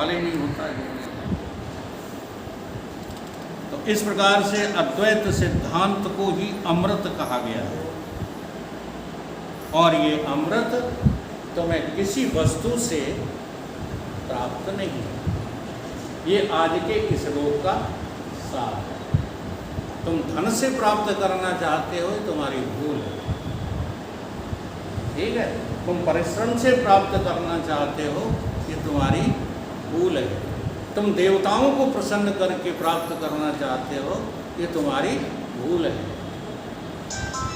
सवाल ही नहीं होता है। तो इस प्रकार से अद्वैत सिद्धांत को ही अमृत कहा गया है। और ये अमृत तुम्हें किसी वस्तु से प्राप्त नहीं है। ये आज के इस श्लोक का सार है। तुम धन से प्राप्त करना चाहते हो, तुम्हारी भूल है। ठीक है, तुम परिश्रम से प्राप्त करना चाहते हो, ये तुम्हारी भूल है। तुम देवताओं को प्रसन्न करके प्राप्त करना चाहते हो, ये तुम्हारी भूल है।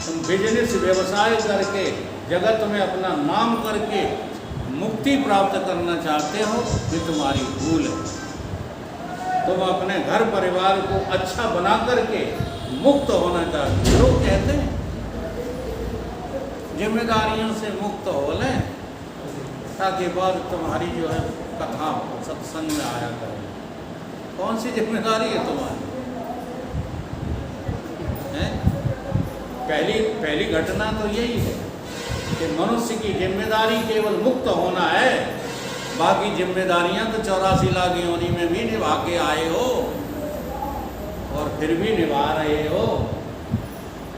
तुम बिजनेस व्यवसाय करके जगत में अपना नाम करके मुक्ति प्राप्त करना चाहते हो, ये तुम्हारी भूल है। तुम अपने घर परिवार को अच्छा बना करके मुक्त होना चाहते हो। लोग कहते हैं जिम्मेदारियों से मुक्त हो लें ताकि बाद तुम्हारी जो है कथा सत्संग में आया करें। कौन सी जिम्मेदारी है तुम्हारी? है? पहली घटना तो यही है कि मनुष्य की जिम्मेदारी केवल मुक्त होना है। बाकी जिम्मेदारियां तो 84 लाख योनि में भी निभा के आए हो और फिर भी निभा रहे हो।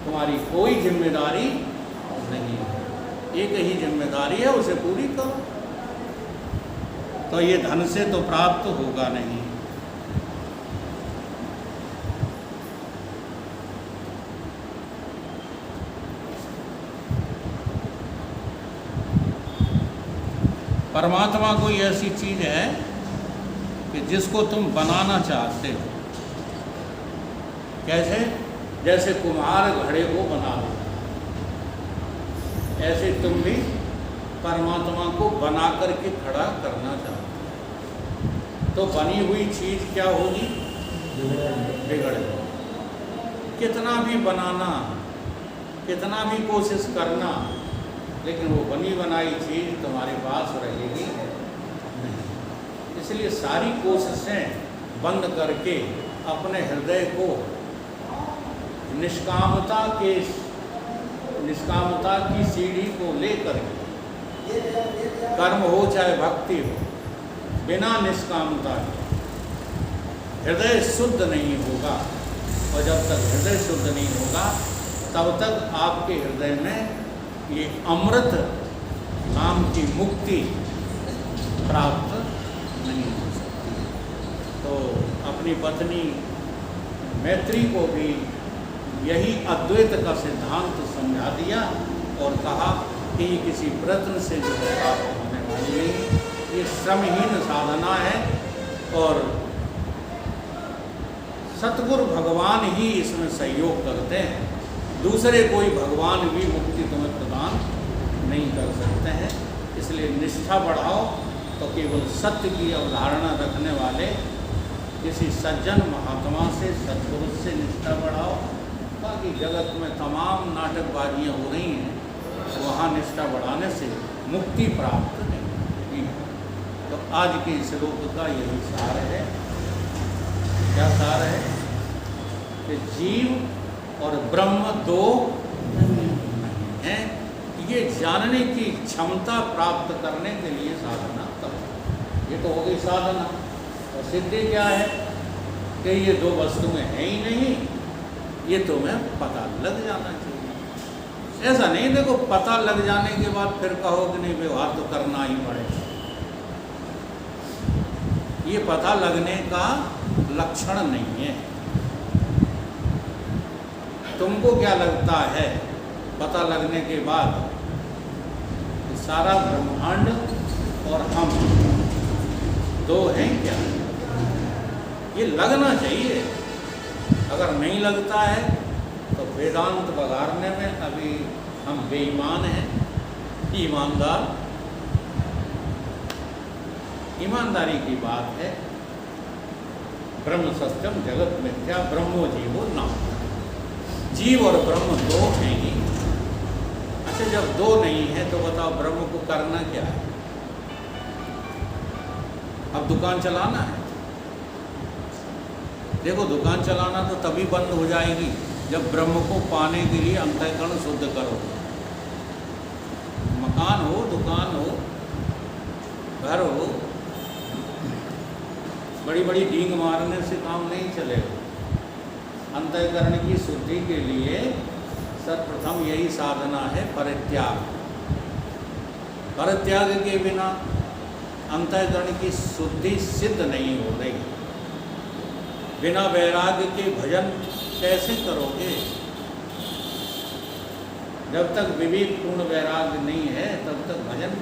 तुम्हारी कोई जिम्मेदारी नहीं है, एक ही जिम्मेदारी है, उसे पूरी करो। तो ये धन से तो प्राप्त होगा नहीं। परमात्मा कोई ऐसी चीज है कि जिसको तुम बनाना चाहते हो। कैसे? जैसे कुम्हार घड़े को बना देता, ऐसे तुम भी परमात्मा को बना करके खड़ा करना चाहते हो। तो बनी हुई चीज क्या होगी? बिगड़ जाएगी। कितना भी बनाना, कितना भी कोशिश करना, लेकिन वो बनी बनाई चीज तुम्हारे पास रहेगी नहीं। इसलिए सारी कोशिशें बंद करके अपने हृदय को निष्कामता की सीढ़ी को लेकर कर्म हो चाहे भक्ति हो, बिना निष्कामता के हृदय शुद्ध नहीं होगा। और जब तक हृदय शुद्ध नहीं होगा तब तक आपके हृदय में ये अमृत नाम की मुक्ति प्राप्त नहीं हो सकती। तो अपनी पत्नी मैत्री को भी यही अद्वैत का सिद्धांत समझा दिया और कहा कि ये किसी प्रयत्न से जो है प्राप्त होने वाली नहीं, ये श्रमहीन साधना है और सतगुरु भगवान ही इसमें सहयोग करते हैं। दूसरे कोई भगवान भी मुक्ति तुम्हें प्रदान नहीं कर सकते हैं। इसलिए निष्ठा बढ़ाओ। तो केवल सत्य की अवधारणा रखने वाले किसी सज्जन महात्मा से, सद्गुरु से निष्ठा बढ़ाओ। बाकी जगत में तमाम नाटकबाजियाँ हो रही हैं, वहाँ निष्ठा बढ़ाने से मुक्ति प्राप्त नहीं होगी। तो आज के श्लोक का यही सार है। क्या सार है? कि जीव और ब्रह्म दो नहीं है। ये जानने की क्षमता प्राप्त करने के लिए साधना करो। ये तो हो गई साधना। और सिद्धि क्या है? कि ये दो वस्तुएं हैं ही नहीं, ये तुम्हें पता लग जाना चाहिए। ऐसा नहीं देखो पता लग जाने के बाद फिर कहो कि नहीं व्यवहार तो करना ही पड़ेगा। ये पता लगने का लक्षण नहीं है। तुमको क्या लगता है पता लगने के बाद? सारा ब्रह्मांड और हम दो हैं क्या? ये लगना चाहिए। अगर नहीं लगता है तो वेदांत बगाड़ने में अभी हम बेईमान हैं। ईमानदारी की बात है। ब्रह्म सत्यम जगत मिथ्या ब्रह्मो जीवो न। जीव और ब्रह्म दो हैं ही। अच्छा, जब दो नहीं है तो बताओ ब्रह्म को करना क्या है? अब दुकान चलाना है। देखो दुकान चलाना तो तभी बंद हो जाएगी जब ब्रह्म को पाने के लिए अंतःकरण शुद्ध करो। मकान हो, दुकान हो, घर हो, बड़ी बड़ी डींग मारने से काम नहीं चलेगा। अंतःकरण की शुद्धि के लिए सर्वप्रथम यही साधना है परित्याग। परित्याग के बिना अंतःकरण की शुद्धि सिद्ध नहीं हो रही। बिना वैराग्य के भजन कैसे करोगे? जब तक विवेक पूर्ण वैराग्य नहीं है तब तक भजन